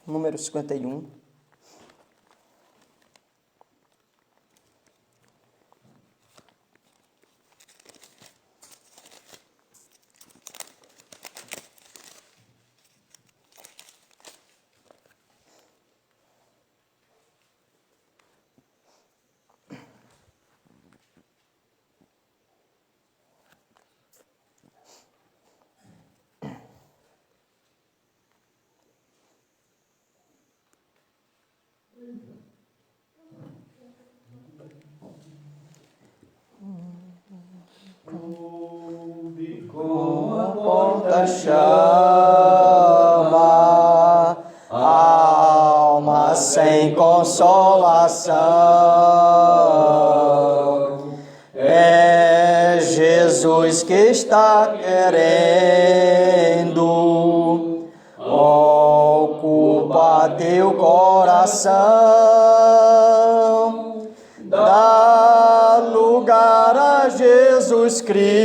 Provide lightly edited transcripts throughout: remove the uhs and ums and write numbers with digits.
Número 51. Com a porta chama, alma sem consolação. É Jesus que está querendo ocupar teu coração. Dá lugar a Jesus Cristo,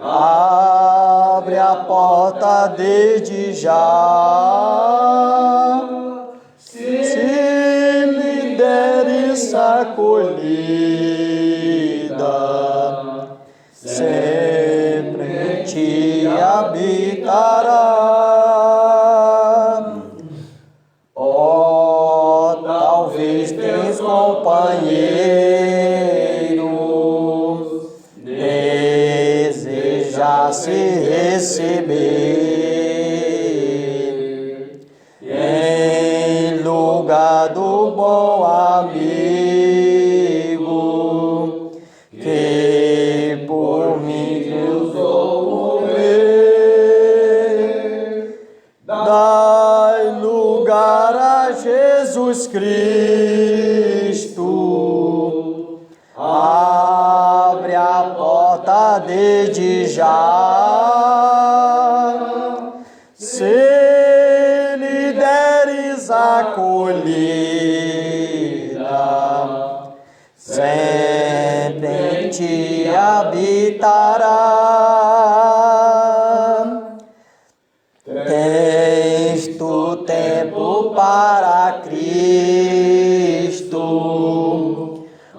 abre a porta desde já. Se lhe deres acolhida, sempre em ti habitará. Talvez teus companheiros desejasse receber em lugar do bom amigo que por mim ousou morrer. Dai lugar a Jesus Cristo, abre a porta desde já. Se lhe deres acolhida, sempre em ti habitará. Tens tu tempo para Cristo,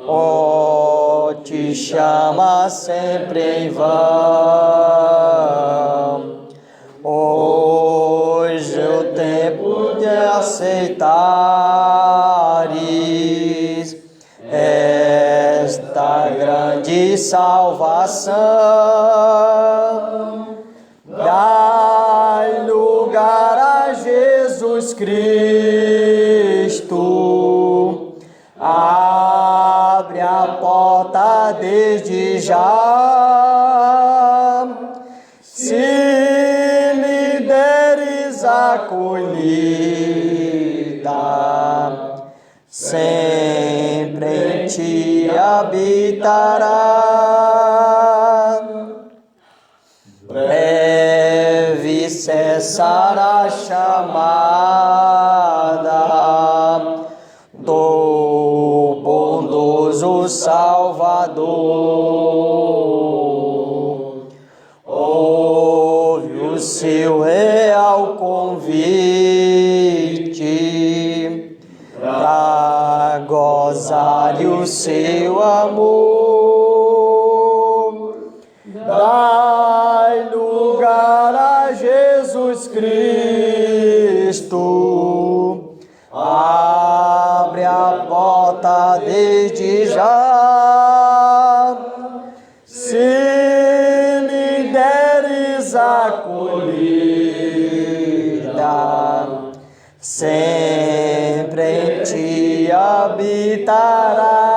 oh, te chama sempre em vão. Hoje é o tempo de aceitares esta grande salvação. Dai lugar a Jesus Cristo, abre a porta desde já. Se lhe deres acolhida, sempre em ti habitará. Breve cessará a chamada do bondoso Salvador. Ouve o seu real convite para gozar o seu amor. Dai lugar a Jesus Cristo, abre a porta desde já. Se lhe deres acolhida, sempre em ti habitará.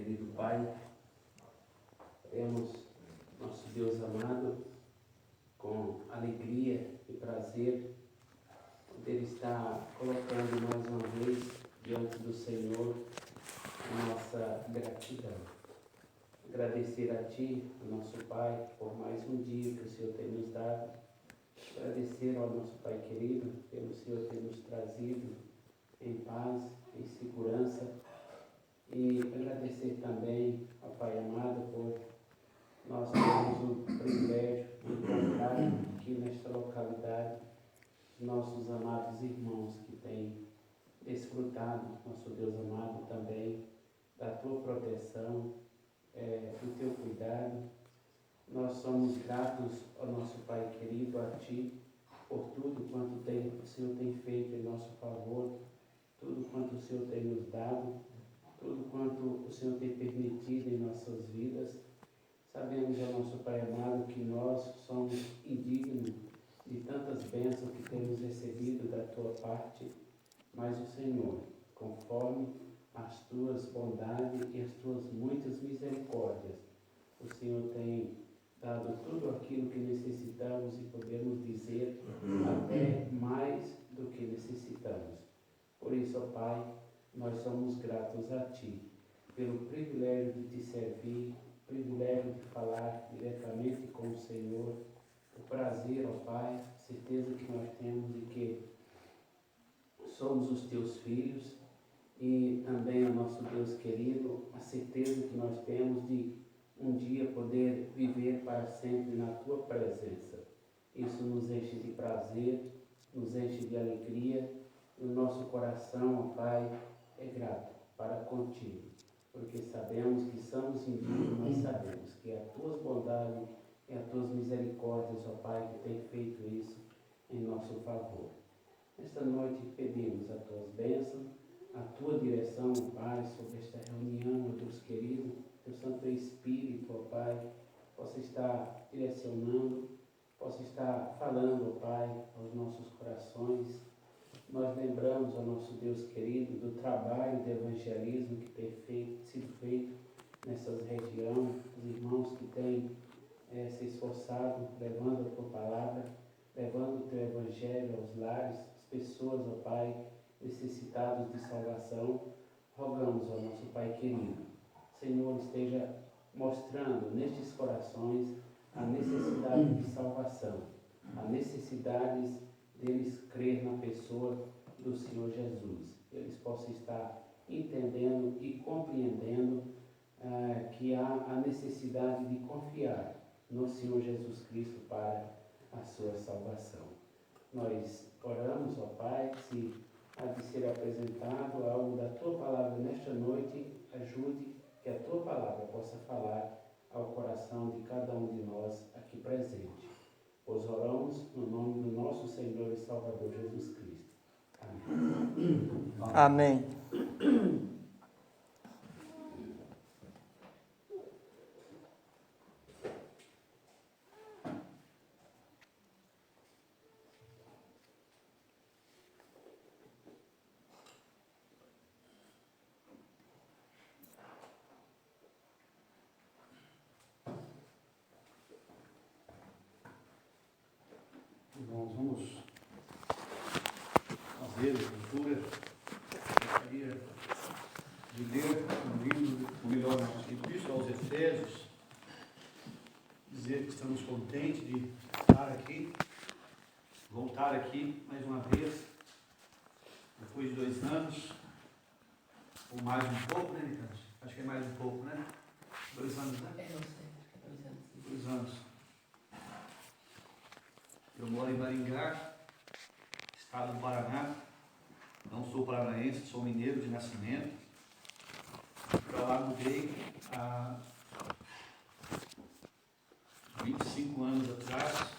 querido Pai, temos nosso Deus amado com alegria e prazer poder estar colocando mais uma vez diante do Senhor a nossa gratidão. Agradecer a Ti, nosso Pai, por mais um dia que o Senhor tem nos dado. Agradecer ao nosso Pai querido, pelo Senhor ter nos trazido em paz, em segurança. E agradecer também ao Pai amado por nós termos o privilégio de encontrar aqui nesta localidade nossos amados irmãos que têm desfrutado, nosso Deus amado, também da Tua proteção, do Teu cuidado. Nós somos gratos ao nosso Pai querido, a Ti, por tudo quanto o Senhor tem feito em nosso favor, tudo quanto o Senhor tem nos dado, tudo quanto o Senhor tem permitido em nossas vidas. Sabemos, ó nosso Pai amado, que nós somos indignos de tantas bênçãos que temos recebido da Tua parte, mas o Senhor, conforme as Tuas bondades e as Tuas muitas misericórdias, o Senhor tem dado tudo aquilo que necessitamos e podemos dizer até mais do que necessitamos. Por isso, ó Pai, nós somos gratos a Ti, pelo privilégio de Te servir, privilégio de falar diretamente com o Senhor, o prazer, ó Pai, certeza que nós temos de que somos os Teus filhos e também, ó nosso Deus querido, a certeza que nós temos de um dia poder viver para sempre na Tua presença. Isso nos enche de prazer, nos enche de alegria e o nosso coração, ó Pai, é grato para contigo, porque sabemos que somos indignos, mas sabemos que é as Tuas bondades e as Tuas misericórdias, ó Pai, que tem feito isso em nosso favor. Nesta noite pedimos as Tuas bênçãos, a Tua direção, ó Pai, sobre esta reunião, meu Deus querido, que o Santo Espírito, ó Pai, possa estar direcionando, possa estar falando, ó Pai, aos nossos corações. Nós lembramos, ó nosso Deus querido, do trabalho de evangelismo que tem sido feito nessas regiões, os irmãos que têm se esforçado, levando a Tua palavra, levando o Teu Evangelho aos lares, às pessoas, ó Pai, necessitadas de salvação. Rogamos, ó nosso Pai querido, Senhor, esteja mostrando nestes corações a necessidade de salvação, a necessidade deles crer na pessoa do Senhor Jesus. Eles possam estar entendendo e compreendendo que há a necessidade de confiar no Senhor Jesus Cristo para a sua salvação. Nós oramos, ó Pai, se há de ser apresentado algo da Tua palavra nesta noite, ajude que a Tua palavra possa falar ao coração de cada um de nós aqui presente. Pois oramos no nome do nosso Senhor e Salvador Jesus Cristo. Amém. Amém. Irmãos, vamos fazer a leitura. Gostaria de ler um livro, ou melhor, na Epístola aos Efésios, dizer que estamos contentes de estar aqui, voltar aqui mais uma vez, depois de 2 anos, ou mais um pouco, né, Nicanor? Acho que é mais um pouco, né? 2 anos, né? 2 anos. Eu moro em Maringá, estado do Paraná. Não sou paranaense, sou mineiro de nascimento. Para lá mudei há 25 anos atrás.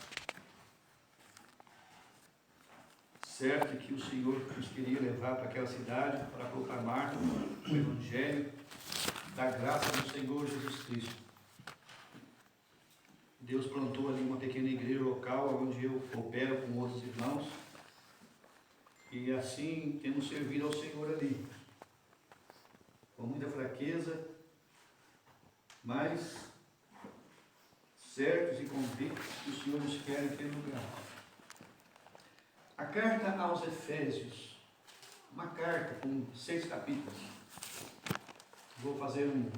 Certo que o Senhor nos queria levar para aquela cidade para proclamar o Evangelho da graça do Senhor Jesus Cristo. Deus plantou ali uma pequena igreja local, onde eu coopero com outros irmãos, e assim temos servido ao Senhor ali, com muita fraqueza, mas certos e convictos que o Senhor nos quer naquele lugar. A carta aos Efésios, uma carta com 6 capítulos. Vou fazer um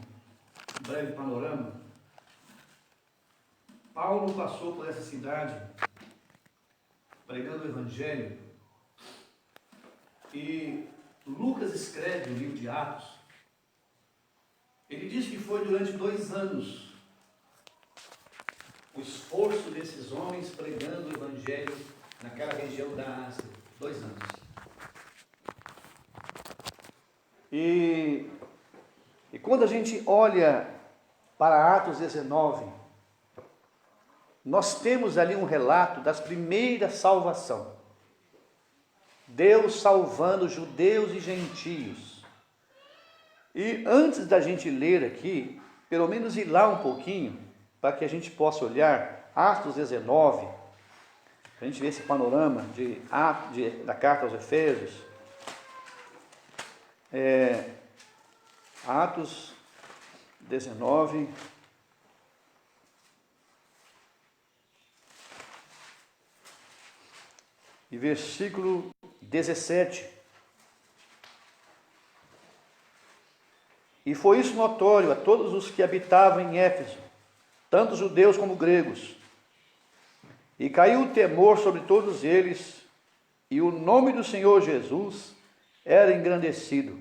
breve panorama. Paulo passou por essa cidade pregando o Evangelho, e Lucas escreve no livro de Atos. Ele diz que foi durante 2 anos o esforço desses homens pregando o Evangelho naquela região da Ásia. 2 anos. E quando a gente olha para Atos 19, nós temos ali um relato das primeiras salvações. Deus salvando judeus e gentios. E antes da gente ler aqui, pelo menos ir lá um pouquinho, para que a gente possa olhar Atos 19, para a gente ver esse panorama da carta aos Efésios. Atos 19. E versículo 17. E foi isso notório a todos os que habitavam em Éfeso, tanto judeus como gregos. E caiu o temor sobre todos eles, e o nome do Senhor Jesus era engrandecido.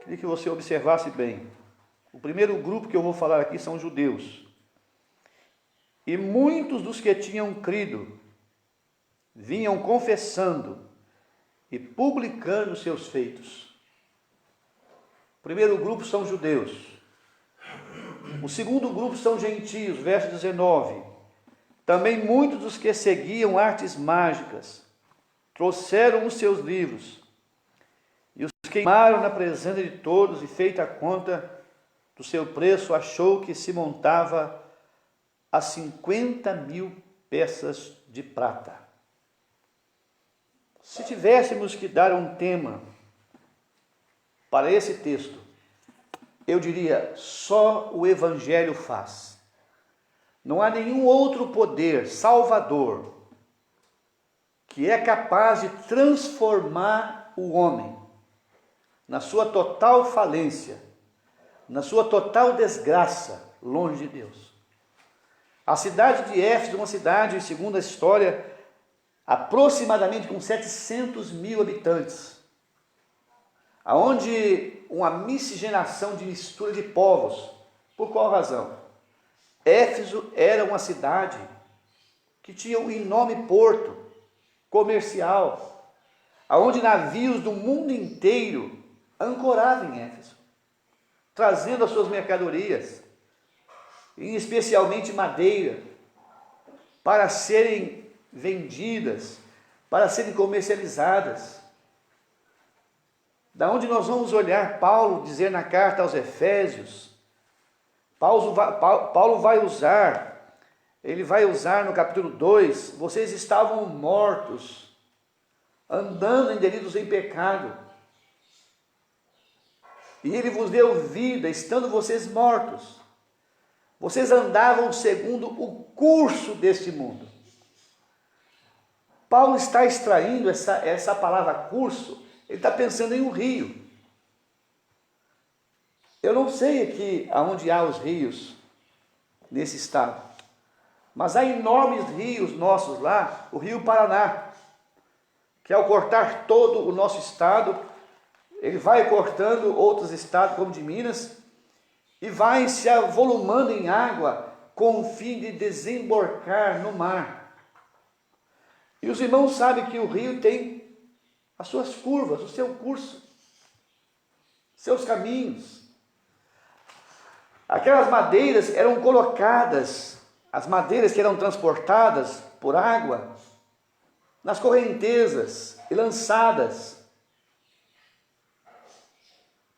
Queria que você observasse bem. O primeiro grupo que eu vou falar aqui são judeus. E muitos dos que tinham crido vinham confessando e publicando seus feitos. O primeiro grupo são judeus. O segundo grupo são gentios, verso 19. Também muitos dos que seguiam artes mágicas trouxeram os seus livros e os queimaram na presença de todos, e feita a conta do seu preço, achou que se montava a 50.000 peças de prata. Se tivéssemos que dar um tema para esse texto, eu diria: só o Evangelho faz. Não há nenhum outro poder salvador que é capaz de transformar o homem na sua total falência, na sua total desgraça, longe de Deus. A cidade de Éfeso é uma cidade, segundo a história, aproximadamente com 700.000 habitantes, aonde uma miscigenação de mistura de povos. Por qual razão? Éfeso era uma cidade que tinha um enorme porto comercial, aonde navios do mundo inteiro ancoravam em Éfeso, trazendo as suas mercadorias, e especialmente madeira, para serem vendidas, para serem comercializadas. Da onde nós vamos olhar Paulo dizer na carta aos Efésios, Paulo vai usar, ele vai usar no capítulo 2, vocês estavam mortos, andando em delitos em pecado, e ele vos deu vida, estando vocês mortos. Vocês andavam segundo o curso deste mundo. Paulo está extraindo essa palavra curso, ele está pensando em um rio. Eu não sei aqui aonde há os rios nesse estado, mas há enormes rios nossos lá, o Rio Paraná, que ao cortar todo o nosso estado, ele vai cortando outros estados, como de Minas, e vai se avolumando em água com o fim de desembocar no mar. E os irmãos sabem que o rio tem as suas curvas, o seu curso, seus caminhos. Aquelas madeiras eram colocadas, as madeiras que eram transportadas por água, nas correntezas e lançadas.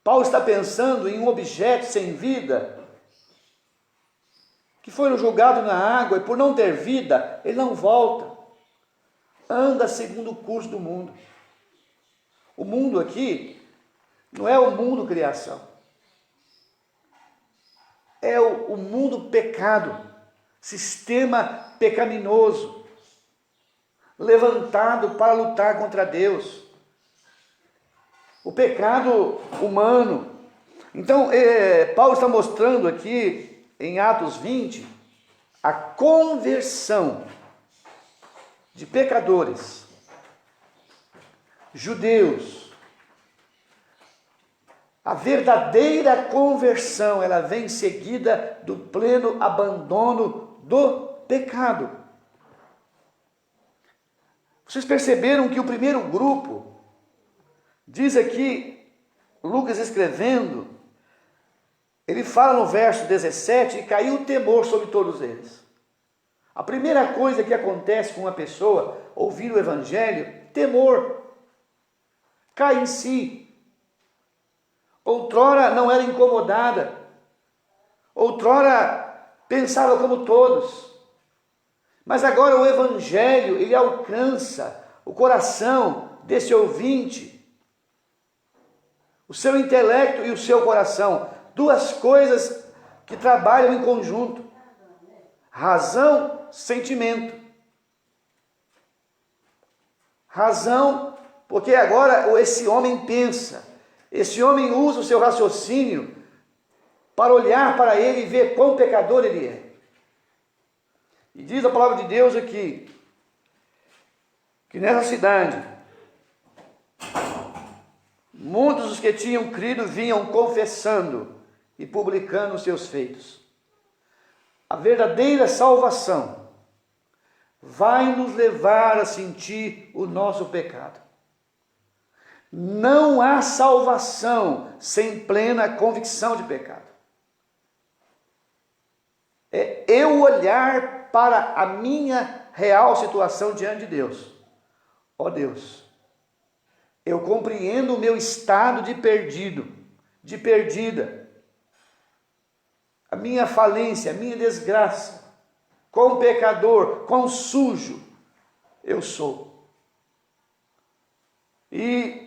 Paulo está pensando em um objeto sem vida, que foi julgado na água, e por não ter vida, ele não volta. Anda segundo o curso do mundo. O mundo aqui não é o mundo criação. é o mundo pecado, sistema pecaminoso, levantado para lutar contra Deus. O pecado humano. Então, Paulo está mostrando aqui, em Atos 20, a conversão de pecadores, judeus. A verdadeira conversão, ela vem seguida do pleno abandono do pecado. Vocês perceberam que o primeiro grupo, diz aqui, Lucas escrevendo, ele fala no verso 17, e caiu o temor sobre todos eles. A primeira coisa que acontece com uma pessoa, ouvir o evangelho, temor, cai em si. Outrora não era incomodada, outrora pensava como todos, mas agora o evangelho, ele alcança o coração desse ouvinte, o seu intelecto e o seu coração, duas coisas que trabalham em conjunto, razão, sentimento. Razão, porque agora esse homem pensa, esse homem usa o seu raciocínio para olhar para ele e ver quão pecador ele é. E diz a palavra de Deus aqui, que nessa cidade, muitos dos que tinham crido vinham confessando e publicando os seus feitos. A verdadeira salvação vai nos levar a sentir o nosso pecado. Não há salvação sem plena convicção de pecado. É eu olhar para a minha real situação diante de Deus. Ó Deus, eu compreendo o meu estado de perdido, de perdida, a minha falência, a minha desgraça, quão pecador, quão sujo eu sou. E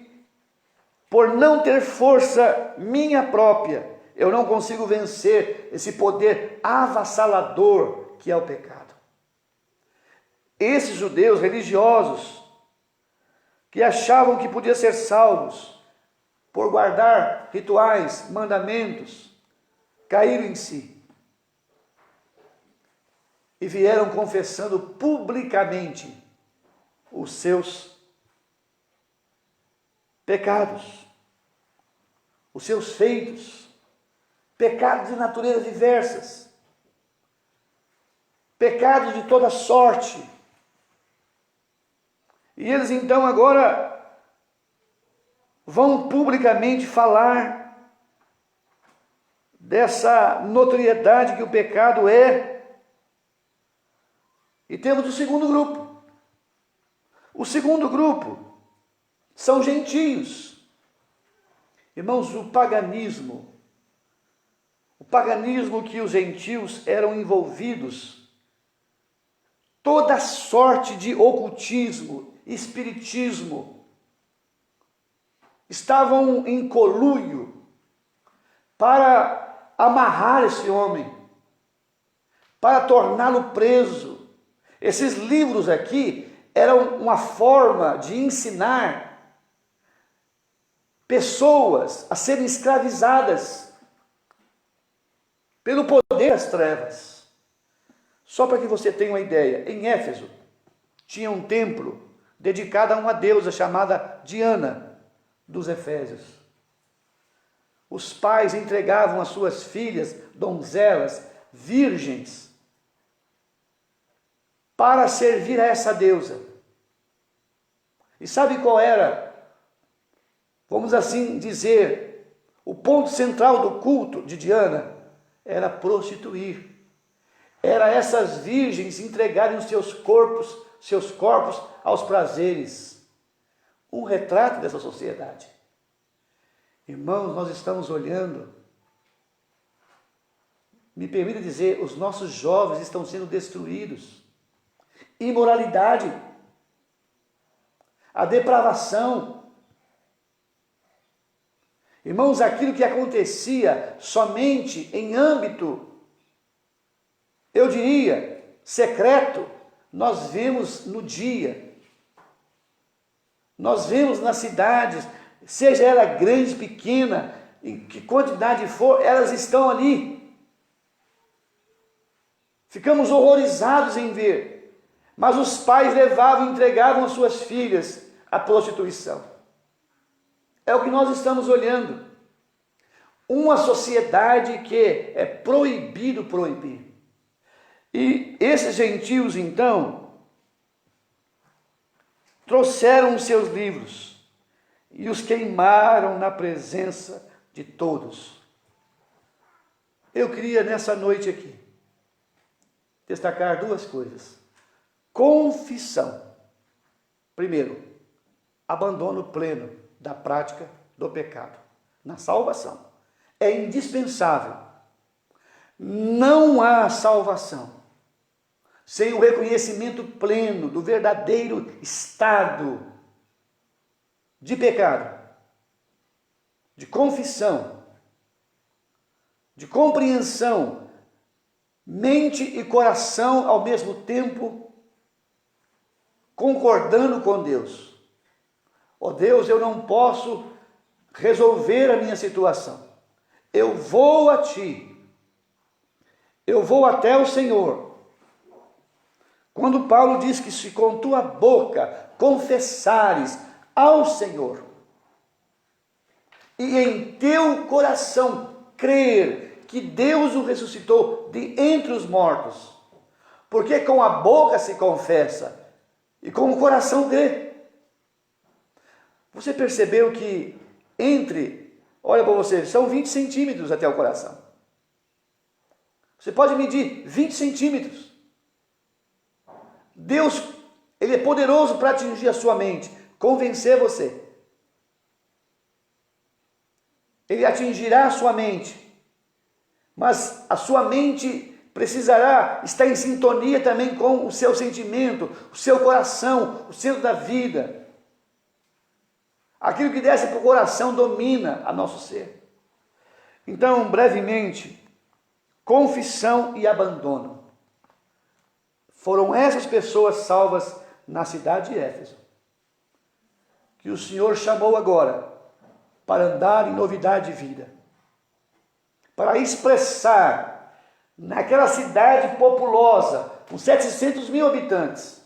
por não ter força minha própria, eu não consigo vencer esse poder avassalador que é o pecado. Esses judeus religiosos, que achavam que podiam ser salvos por guardar rituais, mandamentos, caíram em si e vieram confessando publicamente os seus pecados, os seus feitos, pecados de natureza diversas, pecados de toda sorte. E eles então agora vão publicamente falar dessa notoriedade que o pecado é. E temos o segundo grupo. O segundo grupo são gentios. Irmãos, o paganismo que os gentios eram envolvidos, toda sorte de ocultismo, espiritismo, estavam em conluio para amarrar esse homem, para torná-lo preso. Esses livros aqui eram uma forma de ensinar pessoas a serem escravizadas pelo poder das trevas. Só para que você tenha uma ideia, em Éfeso tinha um templo dedicado a uma deusa chamada Diana dos Efésios. Os pais entregavam as suas filhas, donzelas, virgens, para servir a essa deusa. E sabe qual era, vamos assim dizer, o ponto central do culto de Diana? Era prostituir. Era essas virgens entregarem os seus corpos aos prazeres. Um retrato dessa sociedade. Irmãos, nós estamos olhando, me permita dizer, os nossos jovens estão sendo destruídos. Imoralidade, a depravação. Irmãos, aquilo que acontecia somente em âmbito, eu diria, secreto, nós vemos no dia. Nós vemos nas cidades, seja ela grande, pequena, em que quantidade for, elas estão ali. Ficamos horrorizados em ver. Mas os pais levavam e entregavam as suas filhas à prostituição. É o que nós estamos olhando. Uma sociedade que é proibido proibir. E esses gentios, então, trouxeram os seus livros e os queimaram na presença de todos. Eu queria, nessa noite aqui, destacar duas coisas. Confissão. Primeiro, abandono pleno da prática do pecado na salvação. É indispensável. Não há salvação sem o reconhecimento pleno do verdadeiro estado de pecado, de confissão, de compreensão, mente e coração ao mesmo tempo, concordando com Deus. Ó Deus, eu não posso resolver a minha situação. Eu vou a Ti. Eu vou até o Senhor. Quando Paulo diz que se com tua boca confessares ao Senhor e em teu coração crer que Deus o ressuscitou de entre os mortos, porque com a boca se confessa e com o coração crê. Você percebeu que olha para você, são 20 centímetros até o coração. Você pode medir 20 centímetros. Deus, Ele é poderoso para atingir a sua mente, convencer você. Ele atingirá a sua mente, mas a sua mente precisará estar em sintonia também com o seu sentimento, o seu coração, o centro da vida. Aquilo que desce para o coração domina a nosso ser. Então, brevemente, confissão e abandono. Foram essas pessoas salvas na cidade de Éfeso, que o Senhor chamou agora para andar em novidade de vida, para expressar naquela cidade populosa, com 700 mil habitantes,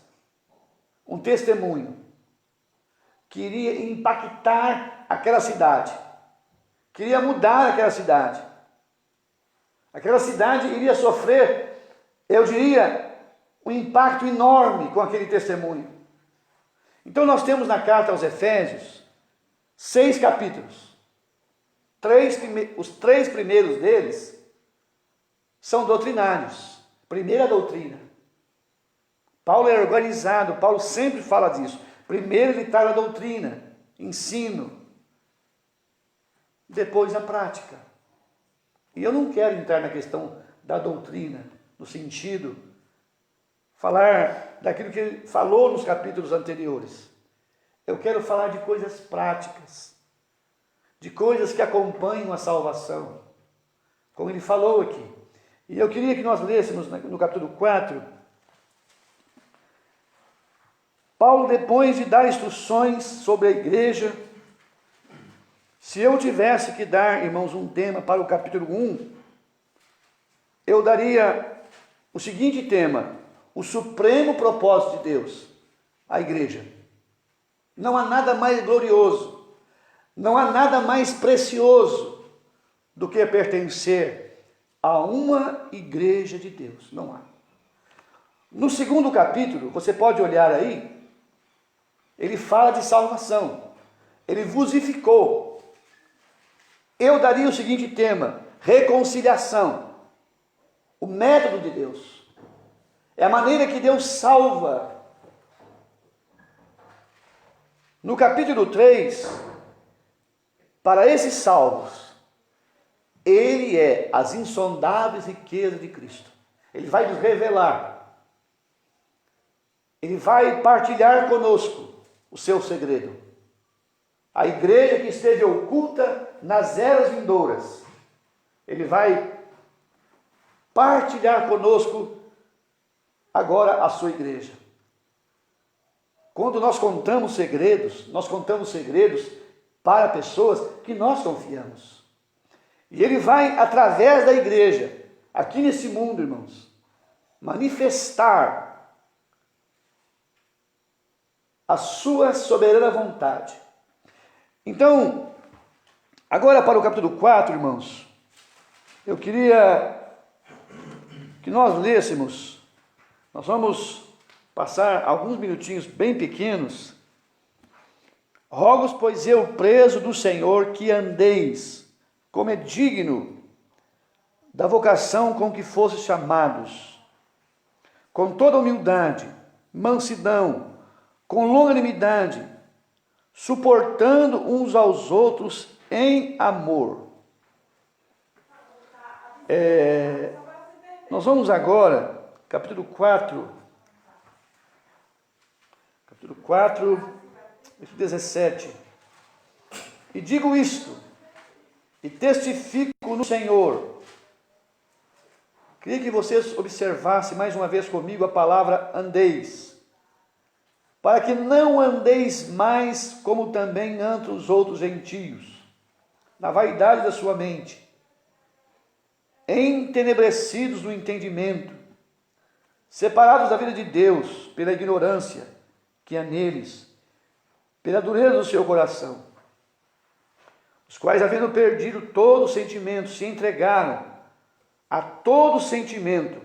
um testemunho que iria impactar aquela cidade, queria mudar aquela cidade. Aquela cidade iria sofrer, eu diria, um impacto enorme com aquele testemunho. Então nós temos na carta aos Efésios 6 capítulos. Os 3 primeiros deles são doutrinários. Primeira doutrina. Paulo é organizado, Paulo sempre fala disso. Primeiro ele traz a doutrina, ensino. Depois a prática. E eu não quero entrar na questão da doutrina, no sentido, falar daquilo que ele falou nos capítulos anteriores. Eu quero falar de coisas práticas, de coisas que acompanham a salvação, como ele falou aqui. E eu queria que nós lêssemos no capítulo 4, Paulo, depois de dar instruções sobre a igreja, se eu tivesse que dar, irmãos, um tema para o capítulo 1, eu daria o seguinte tema: o supremo propósito de Deus, a igreja. Não há nada mais glorioso, não há nada mais precioso do que pertencer a uma igreja de Deus. Não há. No segundo capítulo, você pode olhar aí, ele fala de salvação. Ele vosificou. Eu daria o seguinte tema: reconciliação. O método de Deus. É a maneira que Deus salva. No capítulo 3, para esses salvos, ele é as insondáveis riquezas de Cristo. Ele vai nos revelar. Ele vai partilhar conosco o seu segredo. a igreja que esteve oculta nas eras vindouras. Ele vai partilhar conosco agora a sua igreja. Quando nós contamos segredos para pessoas que nós confiamos. E ele vai, através da igreja, aqui nesse mundo, irmãos, manifestar a sua soberana vontade. Então, agora para o capítulo 4, irmãos, eu queria que nós lêssemos, nós vamos passar alguns minutinhos bem pequenos. Rogo-vos, pois eu, preso do Senhor, que andeis como é digno da vocação com que fostes chamados, com toda humildade, mansidão, com longanimidade, suportando uns aos outros em amor. Nós vamos agora, capítulo 4, versículo 17. E digo isto, e testifico no Senhor. Queria que vocês observassem mais uma vez comigo a palavra andeis. Para que não andeis mais como também andam os outros gentios, na vaidade da sua mente, entenebrecidos no entendimento, separados da vida de Deus pela ignorância que há neles, pela dureza do seu coração, os quais, havendo perdido todo o sentimento, se entregaram a todo sentimento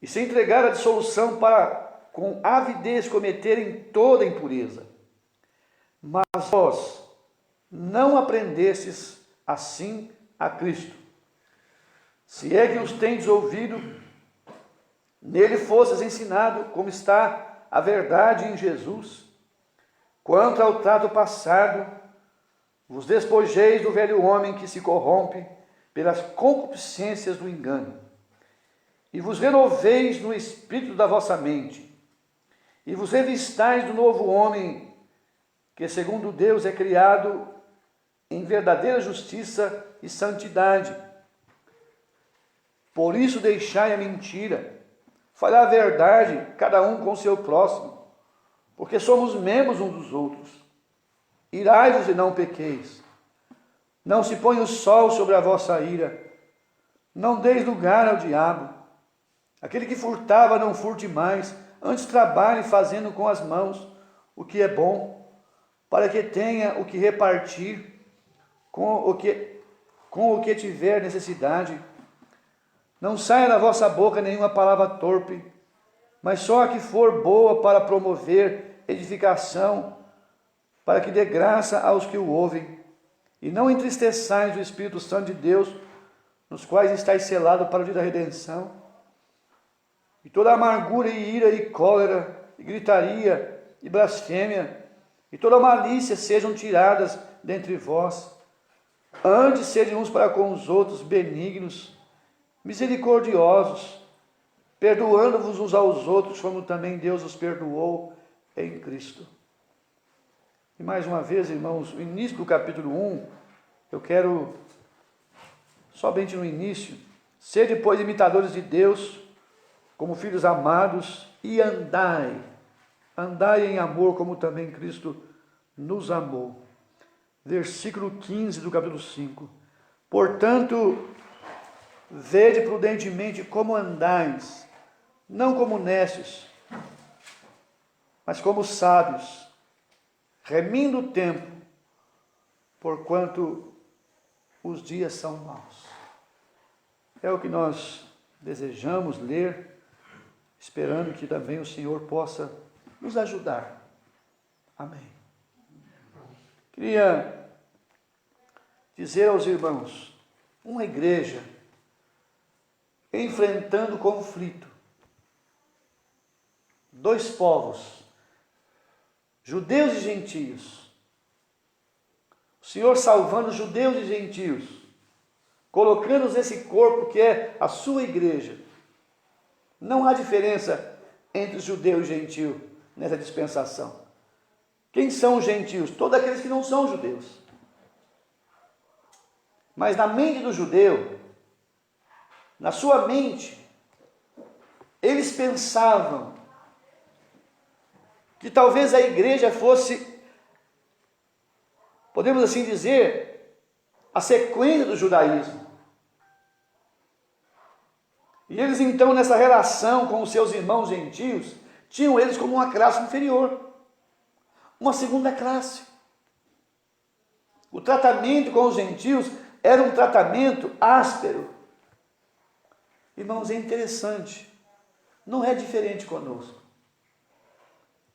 e se entregaram à dissolução para com avidez cometerem toda impureza. Mas vós não aprendestes assim a Cristo. Se é que os tendes ouvido, nele fostes ensinado como está a verdade em Jesus. Quanto ao trato passado, vos despojeis do velho homem que se corrompe pelas concupiscências do engano, e vos renoveis no espírito da vossa mente, e vos revistais do novo homem, que segundo Deus é criado em verdadeira justiça e santidade. Por isso deixai a mentira, falai a verdade, cada um com seu próximo, porque somos membros uns dos outros. Irai-vos e não pequeis. Não se ponha o sol sobre a vossa ira. Não deis lugar ao diabo. Aquele que furtava, não furte mais, antes trabalhe fazendo com as mãos o que é bom, para que tenha o que repartir com o que tiver necessidade. Não saia da vossa boca nenhuma palavra torpe, mas só a que for boa para promover edificação, para que dê graça aos que o ouvem. E não entristeçais o Espírito Santo de Deus, nos quais estáis selados para o dia da redenção. E toda amargura e ira e cólera, e gritaria e blasfêmia, e toda malícia sejam tiradas dentre vós. Antes sede uns para com os outros benignos, misericordiosos, perdoando-vos uns aos outros, como também Deus os perdoou em Cristo. E mais uma vez, irmãos, o início do capítulo 1, eu quero, somente no início, ser depois imitadores de Deus, como filhos amados, e andai em amor, como também Cristo nos amou. Versículo 15 do capítulo 5. Portanto, vede prudentemente como andais, não como necios, mas como sábios, remindo o tempo, porquanto os dias são maus. É o que nós desejamos ler, esperando que também o Senhor possa nos ajudar. Amém. Queria dizer aos irmãos, uma igreja enfrentando conflito, dois povos, judeus e gentios, o Senhor salvando judeus e gentios, colocando-nos nesse corpo que é a sua igreja. Não há diferença entre judeu e gentio nessa dispensação. Quem são os gentios? Todos aqueles que não são judeus. Mas na mente do judeu, na sua mente, eles pensavam que talvez a igreja fosse, podemos assim dizer, a sequência do judaísmo. E eles então, nessa relação com os seus irmãos gentios, tinham eles como uma classe inferior, uma segunda classe. O tratamento com os gentios era um tratamento áspero. Irmãos, é interessante, não é diferente conosco.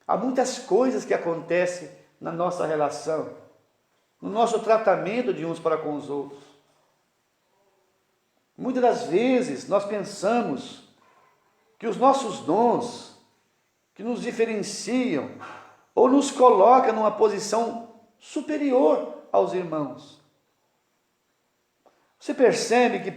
Há muitas coisas que acontecem na nossa relação, no nosso tratamento de uns para com os outros. Muitas das vezes nós pensamos que os nossos dons, que nos diferenciam ou nos colocam numa posição superior aos irmãos. Você percebe que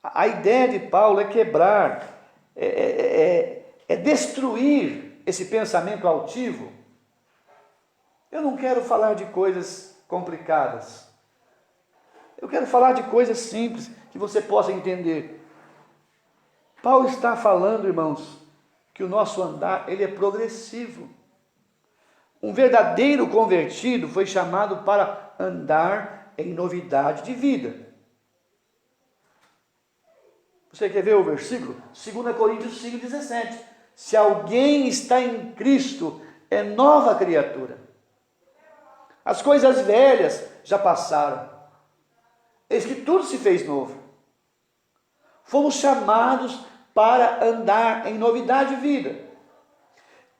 a ideia de Paulo é quebrar, é destruir esse pensamento altivo. Eu não quero falar de coisas complicadas. Eu quero falar de coisas simples que você possa entender. Paulo está falando, irmãos, que o nosso andar, ele é progressivo. Um verdadeiro convertido foi chamado para andar em novidade de vida. Você quer ver o versículo? 2 Coríntios 5,17. Se alguém está em Cristo, é nova criatura. As coisas velhas já passaram. Eis que tudo se fez novo. Fomos chamados para andar em novidade de vida.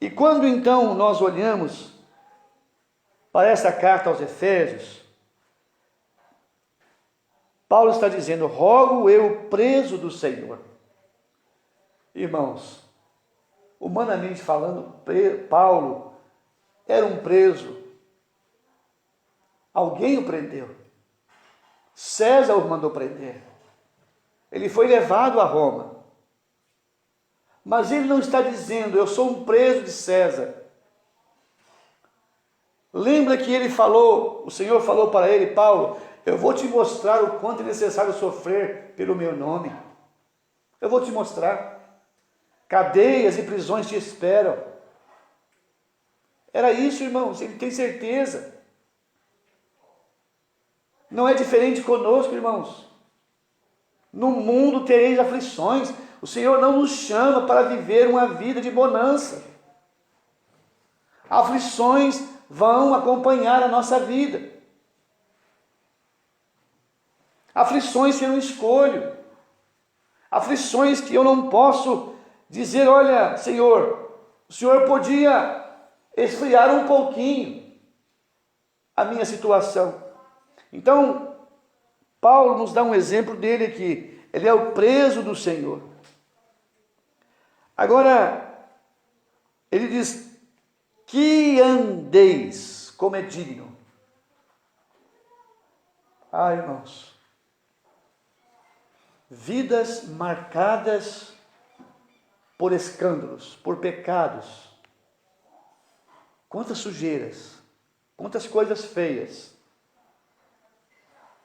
E quando então nós olhamos para essa carta aos Efésios, Paulo está dizendo: rogo eu, preso do Senhor. Irmãos, humanamente falando, Paulo era um preso. Alguém o prendeu. César o mandou prender. Ele foi levado a Roma. Mas ele não está dizendo: eu sou um preso de César. Lembra que ele falou, o Senhor falou para ele: Paulo, eu vou te mostrar o quanto é necessário sofrer pelo meu nome. Eu vou te mostrar. Cadeias e prisões te esperam. Era isso, irmãos, ele tem certeza. Não é diferente conosco, irmãos. No mundo tereis aflições. O Senhor não nos chama para viver uma vida de bonança. Aflições vão acompanhar a nossa vida. Aflições que eu não escolho. Aflições que eu não posso dizer: olha, Senhor, o Senhor podia esfriar um pouquinho a minha situação. Então, Paulo nos dá um exemplo dele aqui. Ele é o preso do Senhor. Agora, ele diz: que andeis como é digno. Irmãos, vidas marcadas por escândalos, por pecados. Quantas sujeiras, quantas coisas feias.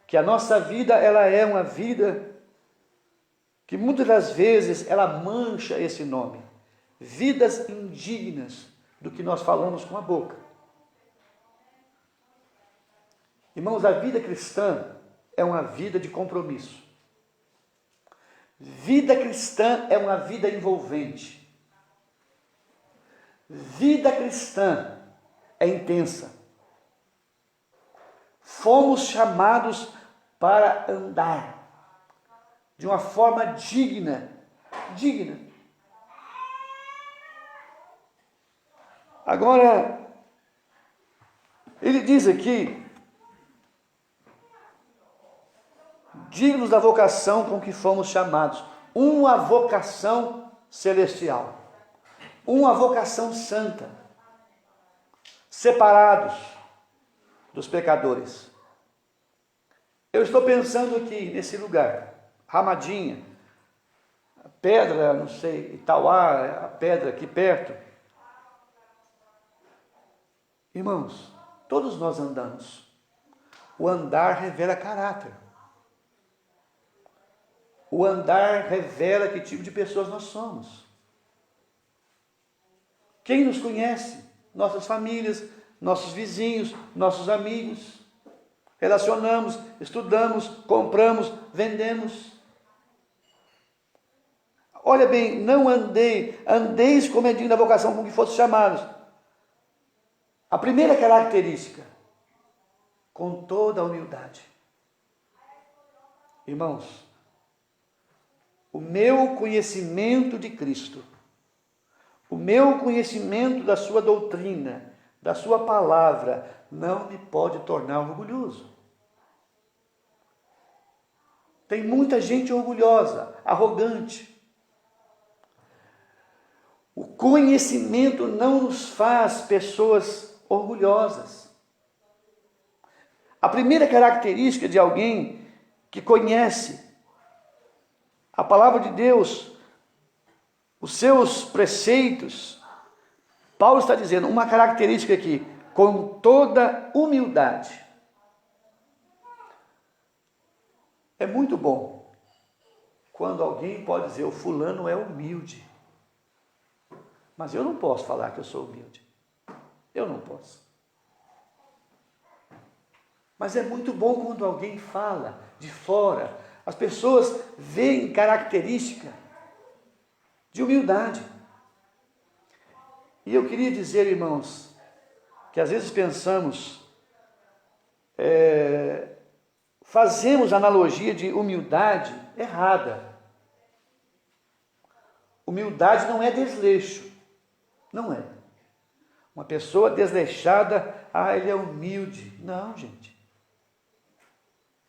Que a nossa vida, ela é uma vida que muitas das vezes ela mancha esse nome. Vidas indignas do que nós falamos com a boca. Irmãos, a vida cristã é uma vida de compromisso. Vida cristã é uma vida envolvente. Vida cristã é intensa. Fomos chamados para andar de uma forma digna. Agora, ele diz aqui: dignos da vocação com que fomos chamados. Uma vocação celestial. Uma vocação santa. Separados dos pecadores. Eu estou pensando aqui nesse lugar, Ramadinha, a pedra, não sei, Itauá, a pedra aqui perto. Irmãos, todos nós andamos. O andar revela caráter. O andar revela que tipo de pessoas nós somos. Quem nos conhece? Nossas famílias, nossos vizinhos, nossos amigos. Relacionamos, estudamos, compramos, vendemos. Olha bem, não andeis como é digno da vocação com que fosse chamados. A primeira característica, com toda a humildade. Irmãos, o meu conhecimento de Cristo, o meu conhecimento da sua doutrina, da sua palavra, não me pode tornar orgulhoso. Tem muita gente orgulhosa, arrogante. O conhecimento não nos faz pessoas orgulhosas. A primeira característica de alguém que conhece a palavra de Deus, os seus preceitos, Paulo está dizendo uma característica aqui, com toda humildade. É muito bom quando alguém pode dizer, o fulano é humilde. Mas eu não posso falar que eu sou humilde. Eu não posso. Mas é muito bom quando alguém fala de fora. As pessoas veem característica de humildade. E eu queria dizer, irmãos, que às vezes pensamos, fazemos analogia de humildade errada. Humildade não é desleixo. Não é. Uma pessoa desleixada, ele é humilde. Não, gente.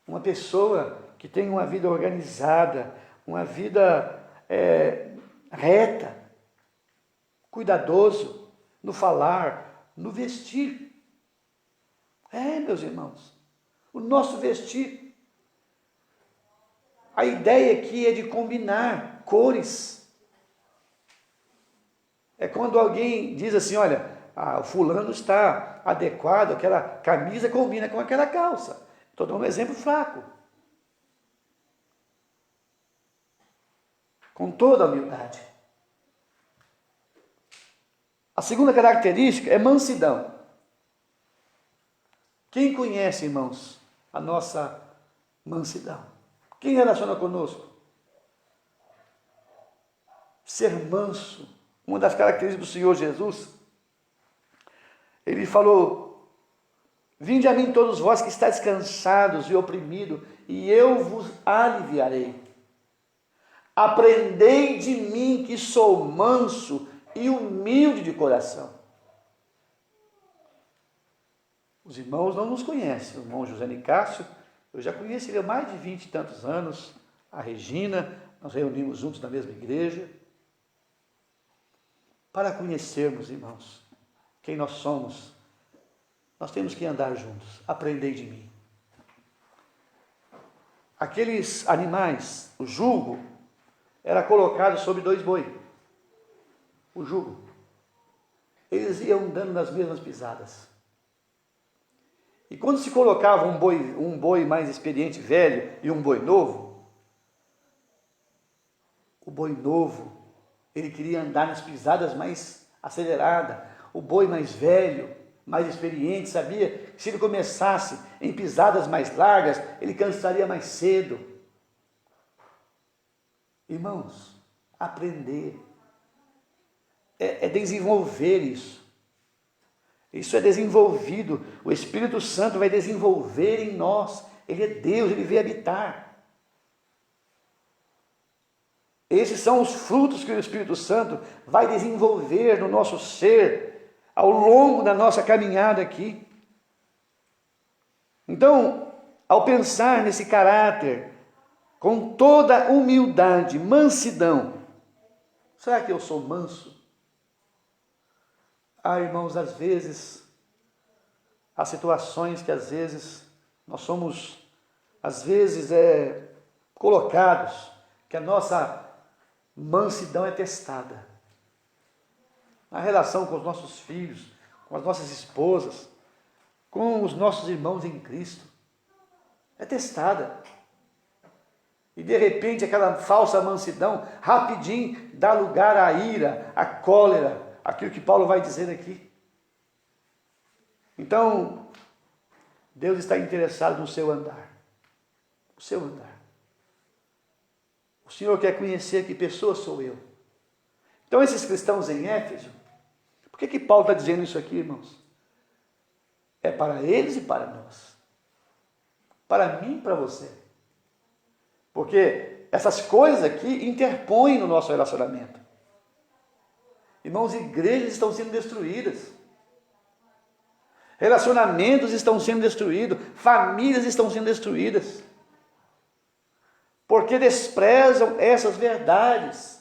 Uma pessoa que tem uma vida organizada, uma vida reta, cuidadoso no falar, no vestir. Meus irmãos, o nosso vestir. A ideia aqui é de combinar cores. É quando alguém diz assim, olha, o fulano está adequado, aquela camisa combina com aquela calça. Estou dando um exemplo fraco. Com toda a humildade. A segunda característica é mansidão. Quem conhece, irmãos, a nossa mansidão? Quem relaciona conosco? Ser manso. Uma das características do Senhor Jesus, ele falou, vinde a mim todos vós que estáis cansados e oprimidos, e eu vos aliviarei. Aprendei de mim que sou manso e humilde de coração. Os irmãos não nos conhecem. O irmão José Nicásio, eu já conheci ele há mais de 20 e tantos anos. A Regina, nós reunimos juntos na mesma igreja. Para conhecermos, irmãos, quem nós somos, nós temos que andar juntos. Aprendei de mim. Aqueles animais, o jugo, era colocado sobre 2 bois. O jugo. Eles iam dando nas mesmas pisadas. E quando se colocava um boi mais experiente, velho, e um boi novo, o boi novo, ele queria andar nas pisadas mais aceleradas. O boi mais velho, mais experiente, sabia que se ele começasse em pisadas mais largas, ele cansaria mais cedo. Irmãos, aprender é desenvolver isso. Isso é desenvolvido. O Espírito Santo vai desenvolver em nós. Ele é Deus, ele veio habitar. Esses são os frutos que o Espírito Santo vai desenvolver no nosso ser ao longo da nossa caminhada aqui. Então, ao pensar nesse caráter, com toda humildade, mansidão, será que eu sou manso? Irmãos, às vezes, há situações que às vezes nós somos, colocados, que a nossa mansidão é testada. Na relação com os nossos filhos, com as nossas esposas, com os nossos irmãos em Cristo. É testada. E de repente aquela falsa mansidão, rapidinho, dá lugar à ira, à cólera, aquilo que Paulo vai dizer aqui. Então, Deus está interessado no seu andar. O seu andar. O Senhor quer conhecer que pessoa sou eu. Então, esses cristãos em Éfeso, por que Paulo está dizendo isso aqui, irmãos? É para eles e para nós. Para mim e para você. Porque essas coisas aqui interpõem no nosso relacionamento. Irmãos, igrejas estão sendo destruídas. Relacionamentos estão sendo destruídos. Famílias estão sendo destruídas. Porque desprezam essas verdades.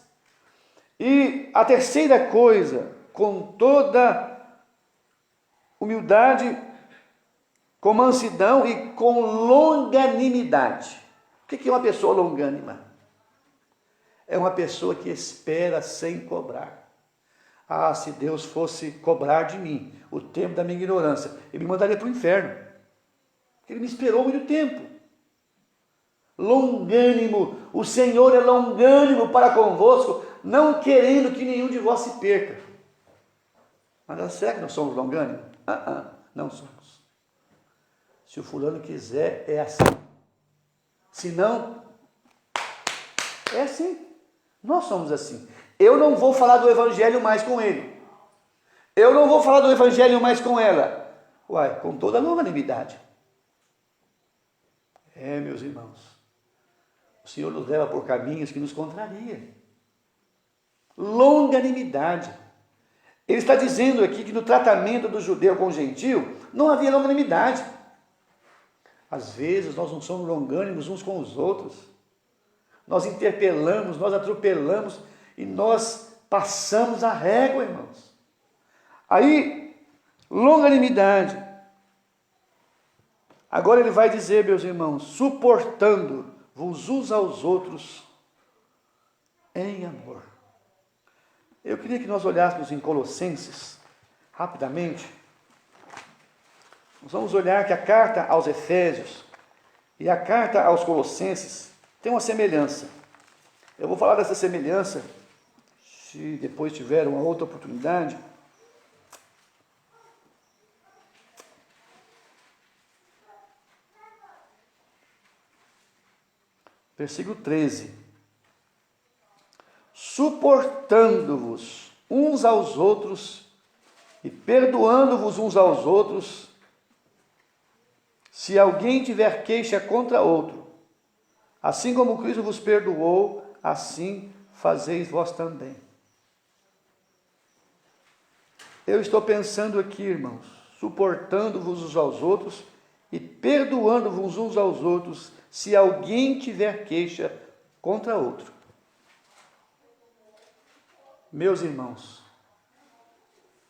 E a terceira coisa, com toda humildade, com mansidão e com longanimidade. O que é uma pessoa longânima? É uma pessoa que espera sem cobrar. Ah, se Deus fosse cobrar de mim o tempo da minha ignorância, Ele me mandaria para o inferno. Ele me esperou muito tempo. Longânimo, o Senhor é longânimo para convosco, não querendo que nenhum de vós se perca. Mas será que nós somos longânimos? Não somos. Se o fulano quiser, é assim. Se não, é assim. Nós somos assim. Eu não vou falar do evangelho mais com ele. Eu não vou falar do evangelho mais com ela. Uai, com toda a longanimidade. Meus irmãos, o Senhor nos leva por caminhos que nos contrariam. Longanimidade. Ele está dizendo aqui que no tratamento do judeu com o gentio não havia longanimidade. Às vezes nós não somos longânimos uns com os outros. Nós interpelamos, nós atropelamos e nós passamos a régua, irmãos. Aí, longanimidade. Agora ele vai dizer, meus irmãos, suportando-vos uns aos outros em amor. Eu queria que nós olhássemos em Colossenses, rapidamente. Nós vamos olhar que a carta aos Efésios e a carta aos Colossenses tem uma semelhança. Eu vou falar dessa semelhança, se depois tiver uma outra oportunidade. Versículo 13. Suportando-vos uns aos outros e perdoando-vos uns aos outros, se alguém tiver queixa contra outro, assim como Cristo vos perdoou, assim fazeis vós também. Eu estou pensando aqui, irmãos, suportando-vos uns aos outros e perdoando-vos uns aos outros, se alguém tiver queixa contra outro. Meus irmãos,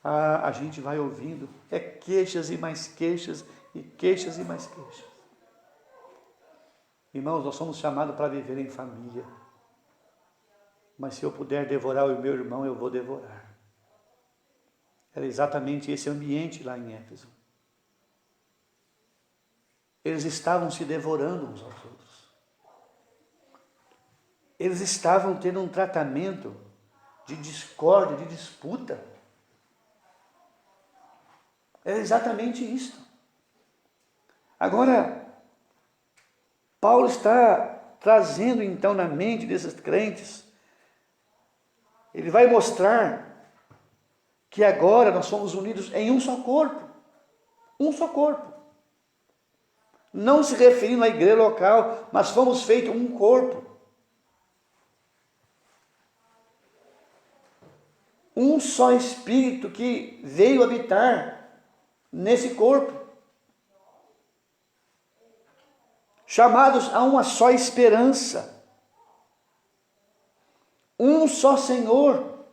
a gente vai ouvindo, queixas e mais queixas, e queixas e mais queixas. Irmãos, nós somos chamados para viver em família. Mas se eu puder devorar o meu irmão, eu vou devorar. Era exatamente esse ambiente lá em Éfeso. Eles estavam se devorando uns aos outros. Eles estavam tendo um tratamento de discórdia, de disputa. Era exatamente isso. Agora, Paulo está trazendo então na mente desses crentes, ele vai mostrar que agora nós somos unidos em um só corpo. Um só corpo. Não se referindo à igreja local, mas fomos feitos um corpo. Um só Espírito que veio habitar nesse corpo. Chamados a uma só esperança. Um só Senhor.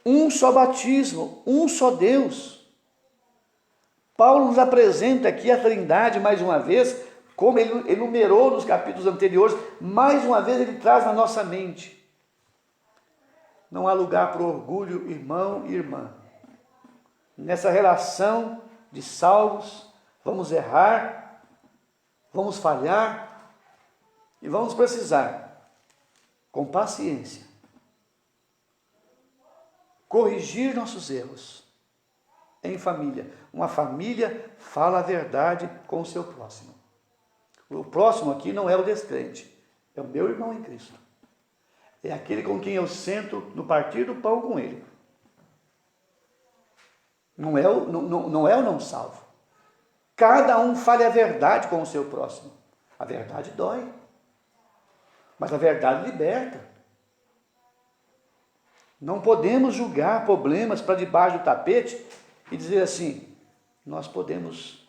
Um só batismo. Um só Deus. Paulo nos apresenta aqui a Trindade mais uma vez, como ele enumerou nos capítulos anteriores, mais uma vez ele traz na nossa mente. Não há lugar para orgulho, irmão e irmã. nessa relação de salvos, vamos errar, vamos falhar e vamos precisar, com paciência, corrigir nossos erros em família. Uma família fala a verdade com o seu próximo. O próximo aqui não é o descrente, é o meu irmão em Cristo. É aquele com quem eu sento no partir do pão com ele. Não é o não salvo. Cada um fale a verdade com o seu próximo. A verdade dói, mas a verdade liberta. Não podemos julgar problemas para debaixo do tapete e dizer assim, nós podemos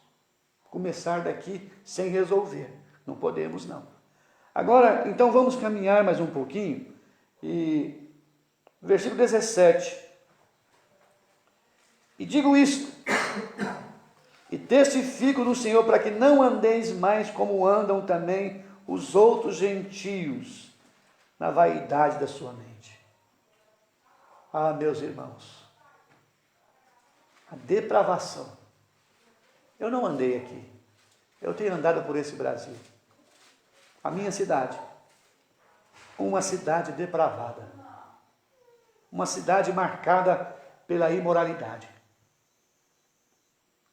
começar daqui sem resolver. Não podemos, não. Agora, então vamos caminhar mais um pouquinho. E versículo 17. E digo isto, e testifico no Senhor, para que não andeis mais como andam também os outros gentios, na vaidade da sua mente. Ah, meus irmãos, a depravação. Eu não andei aqui, eu tenho andado por esse Brasil. A minha cidade, uma cidade depravada, uma cidade marcada pela imoralidade.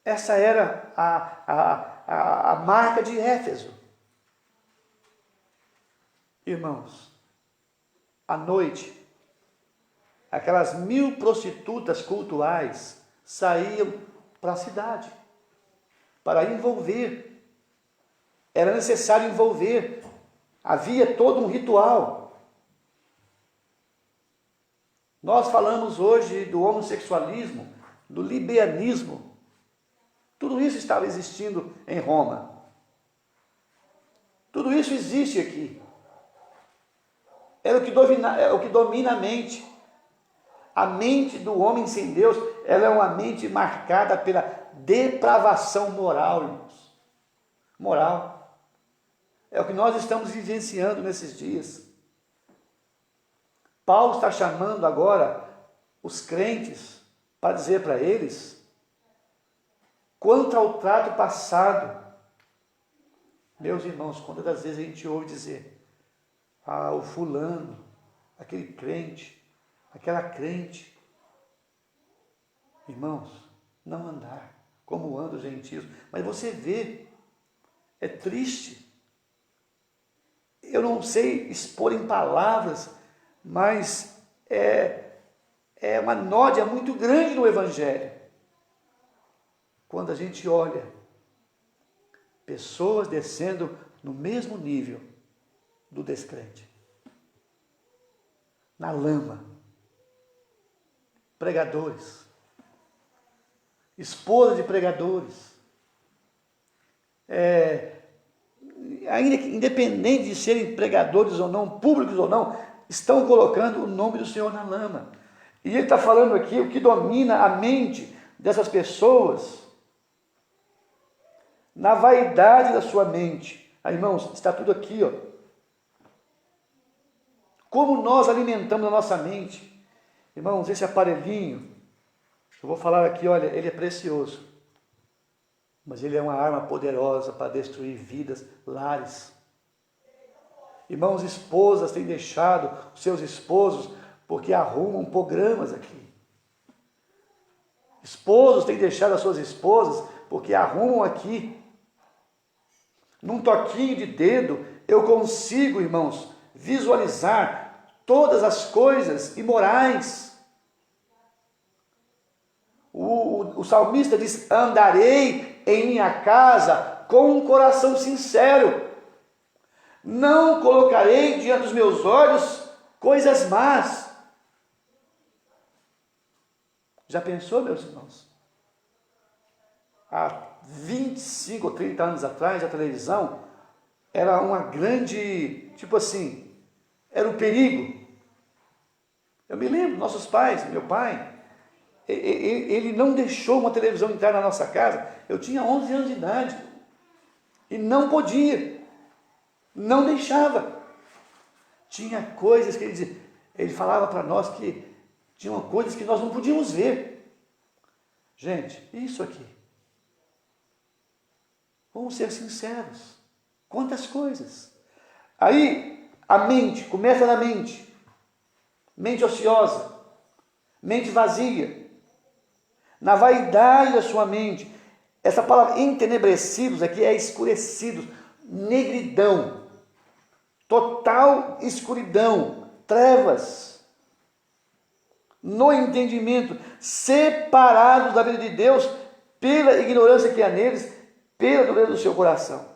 Essa era a marca de Éfeso. Irmãos, à noite, aquelas 1000 prostitutas cultuais saíam para a cidade, para envolver. Era necessário envolver. Havia todo um ritual. Nós falamos hoje do homossexualismo, do lesbianismo. Tudo isso estava existindo em Roma. Tudo isso existe aqui. É o que domina a mente. A mente do homem sem Deus, ela é uma mente marcada pela depravação moral, irmãos. Moral. É o que nós estamos vivenciando nesses dias. Paulo está chamando agora os crentes para dizer para eles, quanto ao trato passado, meus irmãos, quantas das vezes a gente ouve dizer, o fulano, aquele crente, aquela crente. Irmãos, não andar como andam os gentios. Mas você vê, é triste. Eu não sei expor em palavras, mas é uma nódia muito grande no Evangelho. Quando a gente olha pessoas descendo no mesmo nível do descrente, na lama, pregadores, esposa de pregadores, ainda que independente de serem pregadores ou não, públicos ou não, estão colocando o nome do Senhor na lama. E ele está falando aqui o que domina a mente dessas pessoas, na vaidade da sua mente. Irmãos, está tudo aqui, ó. Como nós alimentamos a nossa mente. Irmãos, esse aparelhinho, eu vou falar aqui, olha, ele é precioso. Mas ele é uma arma poderosa para destruir vidas, lares. Irmãos, esposas têm deixado os seus esposos porque arrumam programas aqui. Esposos têm deixado as suas esposas porque arrumam aqui. Num toquinho de dedo, eu consigo, irmãos, visualizar todas as coisas imorais. O salmista diz, andarei em minha casa com um coração sincero. Não colocarei diante dos meus olhos coisas más. Já pensou, meus irmãos? Há 25 ou 30 anos atrás, a televisão era uma grande, tipo assim, era um perigo. Eu me lembro, nossos pais, meu pai, ele não deixou uma televisão entrar na nossa casa. Eu tinha 11 anos de idade e não podia, não deixava. Tinha coisas que ele falava para nós que tinham coisas que nós não podíamos ver. Gente, isso aqui. Vamos ser sinceros. Quantas coisas. Aí, a mente, começa na mente. Mente ociosa. Mente vazia. Na vaidade da sua mente. Essa palavra entenebrecidos aqui é escurecidos. Negridão. Total escuridão. Trevas. No entendimento. Separados da vida de Deus pela ignorância que há neles, pela dureza do seu coração.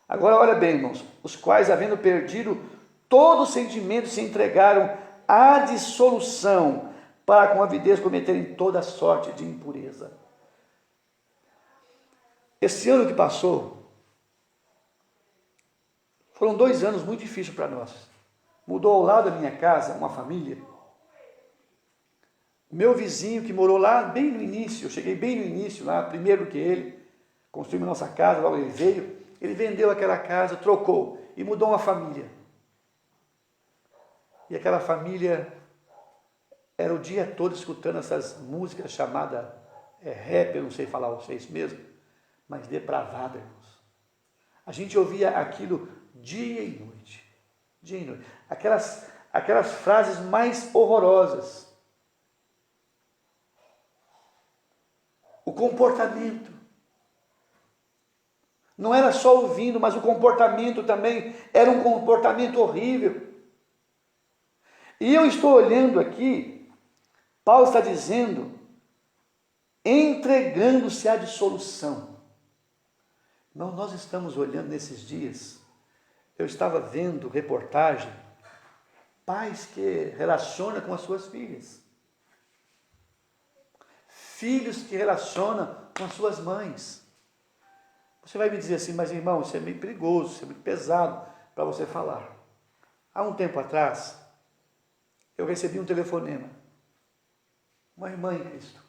Agora olha bem, irmãos, os quais, havendo perdido todo sentimento, se entregaram à dissolução, para com avidez cometerem toda sorte de impureza. Esse ano que passou, foram 2 anos muito difíceis para nós. Mudou ao lado da minha casa uma família. Meu vizinho que morou lá bem no início, eu cheguei bem no início, lá primeiro que ele, construímos nossa casa, logo ele veio, ele vendeu aquela casa, trocou e mudou uma família. E aquela família era o dia todo escutando essas músicas chamadas rap, eu não sei falar vocês mesmo, mas depravada, irmãos. A gente ouvia aquilo dia e noite, dia e noite. Aquelas frases mais horrorosas. O comportamento. Não era só ouvindo, mas o comportamento também era um comportamento horrível. E eu estou olhando aqui, Paulo está dizendo, entregando-se à dissolução. Nós estamos olhando nesses dias, eu estava vendo reportagem, pais que relacionam com as suas filhas. Filhos que relacionam com as suas mães. Você vai me dizer assim, mas irmão, isso é meio perigoso, isso é muito pesado para você falar. Há um tempo atrás, eu recebi um telefonema. Uma irmã em Cristo.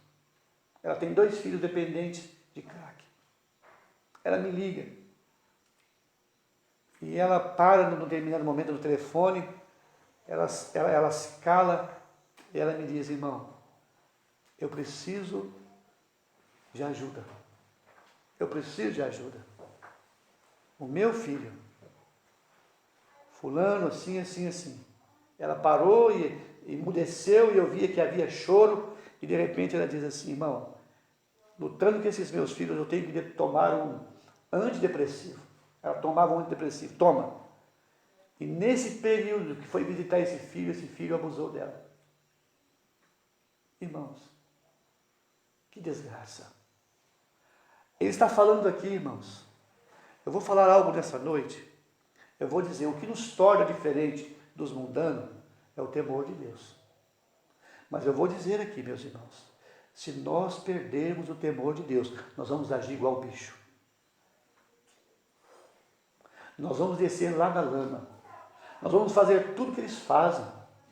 Ela tem 2 filhos dependentes de crack. Ela me liga. E ela para num determinado momento no telefone, ela se cala e ela me diz, irmão, eu preciso de ajuda. Eu preciso de ajuda. O meu filho, fulano, assim, assim, assim. Ela parou e emudeceu e eu via que havia choro. E de repente ela diz assim, irmão, lutando com esses meus filhos, eu tenho que tomar um antidepressivo. Ela tomava um antidepressivo, toma. E nesse período que foi visitar esse filho abusou dela. Irmãos, que desgraça. Ele está falando aqui, irmãos. Eu vou falar algo nessa noite. Eu vou dizer, o que nos torna diferente dos mundanos é o temor de Deus. Mas eu vou dizer aqui, meus irmãos, se nós perdermos o temor de Deus, nós vamos agir igual bicho. Nós vamos descer lá na lama. Nós vamos fazer tudo que eles fazem,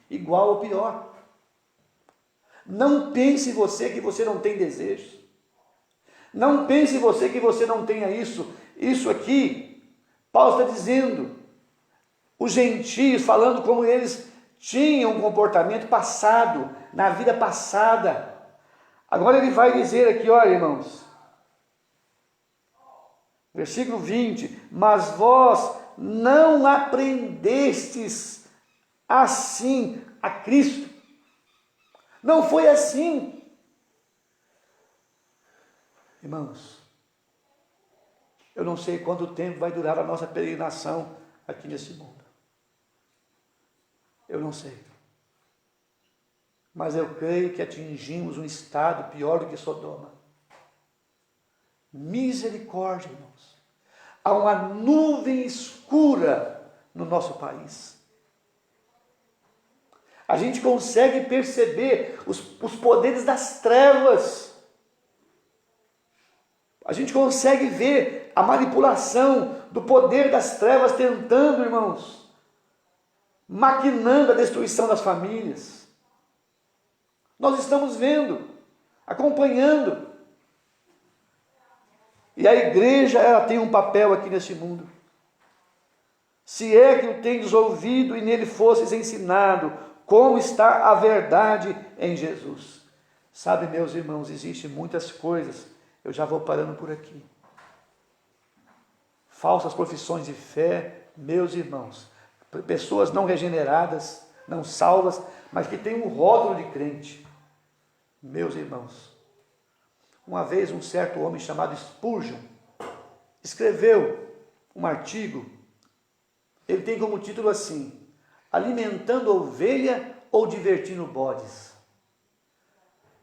igual ou pior. Não pense você que você não tem desejos. Não pense você que você não tenha isso. Isso aqui, Paulo está dizendo, os gentios, falando como eles tinham um comportamento passado, na vida passada. Agora ele vai dizer aqui, olha irmãos, versículo 20, mas vós não aprendestes assim a Cristo. Não foi assim. Irmãos, eu não sei quanto tempo vai durar a nossa peregrinação aqui nesse mundo. Eu não sei. Mas eu creio que atingimos um estado pior do que Sodoma. Misericórdia, irmãos. Há uma nuvem escura no nosso país. A gente consegue perceber os poderes das trevas. A gente consegue ver a manipulação do poder das trevas tentando, irmãos, maquinando a destruição das famílias. Nós estamos vendo, acompanhando. E a igreja, ela tem um papel aqui nesse mundo. Se é que o tendes ouvido e nele fosses ensinado, como está a verdade em Jesus. Sabe, meus irmãos, existem muitas coisas, eu já vou parando por aqui. Falsas profissões de fé, meus irmãos, pessoas não regeneradas, não salvas, mas que têm um rótulo de crente. Meus irmãos, uma vez um certo homem chamado Spurgeon escreveu um artigo, ele tem como título assim: alimentando ovelha ou divertindo bodes?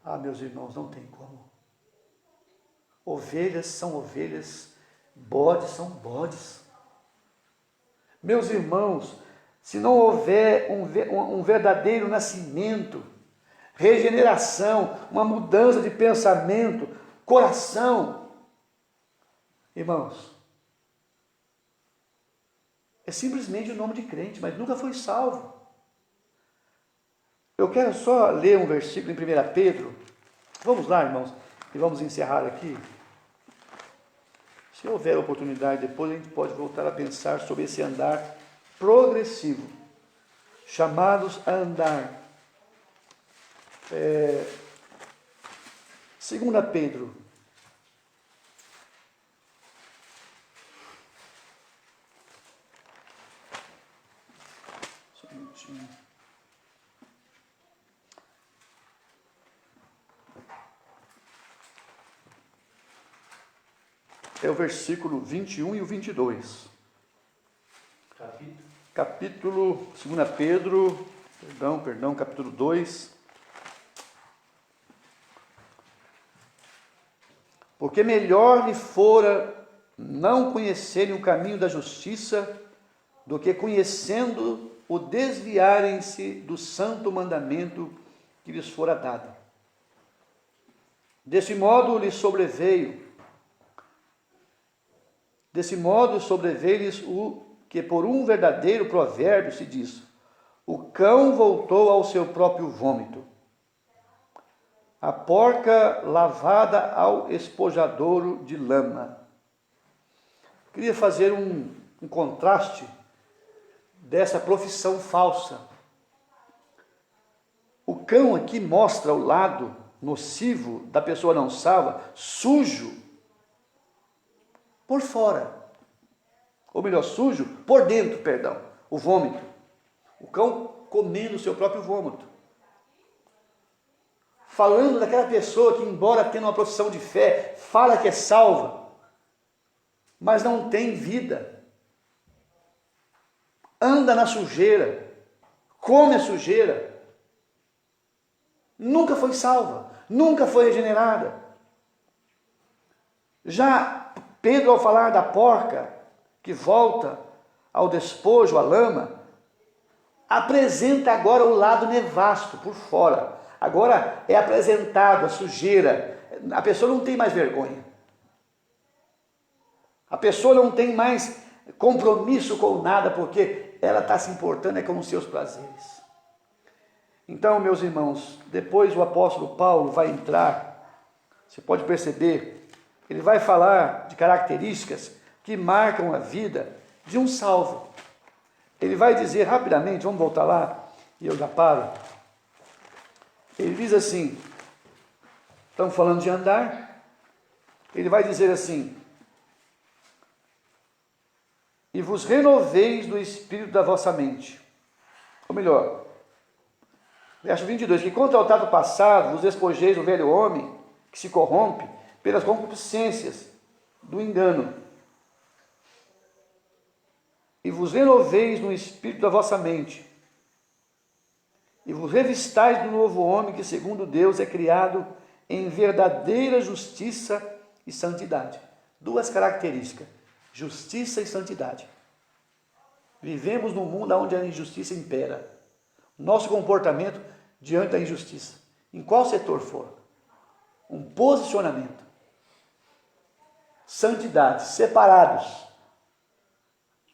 Ah, meus irmãos, não tem como. Ovelhas são ovelhas, bodes são bodes. Meus irmãos, se não houver um verdadeiro nascimento, regeneração, uma mudança de pensamento, coração, irmãos, é simplesmente o nome de crente, mas nunca foi salvo. Eu quero só ler um versículo em 1 Pedro. Vamos lá, irmãos, e vamos encerrar aqui. Se houver oportunidade, depois a gente pode voltar a pensar sobre esse andar progressivo, chamados a andar. 2 Pedro. Só um minutinho. É o versículo 21 e o 22. Capítulo 2 Pedro, capítulo 2. Porque melhor lhe fora não conhecerem o caminho da justiça, do que conhecendo o desviarem-se do santo mandamento que lhes fora dado. Desse modo sobreveio-lhes o que por um verdadeiro provérbio se diz: o cão voltou ao seu próprio vômito, a porca lavada ao espojadouro de lama. Queria fazer um contraste dessa profissão falsa. O cão aqui mostra o lado nocivo da pessoa não salva, sujo por fora, ou melhor, sujo por dentro, o vômito. O cão comendo o seu próprio vômito. Falando daquela pessoa que, embora tenha uma profissão de fé, fala que é salva, mas não tem vida. Anda na sujeira, come a sujeira. Nunca foi salva, nunca foi regenerada. Já Pedro, ao falar da porca que volta ao despojo, à lama, apresenta agora o lado nefasto por fora. Agora é apresentado a sujeira. A pessoa não tem mais vergonha. A pessoa não tem mais compromisso com nada, porque ela está se importando com os seus prazeres. Então, meus irmãos, depois o apóstolo Paulo vai entrar, você pode perceber, ele vai falar de características que marcam a vida de um salvo. Ele vai dizer rapidamente, vamos voltar lá, e eu já paro. Ele diz assim, estamos falando de andar, ele vai dizer assim: e vos renoveis do espírito da vossa mente. Ou melhor, verso 22, que quanto ao trato passado, vos despojeis do velho homem, que se corrompe pelas concupiscências do engano, e vos renoveis no espírito da vossa mente, e vos revistais do novo homem, que segundo Deus é criado em verdadeira justiça e santidade. Duas características: justiça e santidade. Vivemos num mundo onde a injustiça impera. Nosso comportamento diante da injustiça, em qual setor for, um posicionamento. Santidade, separados,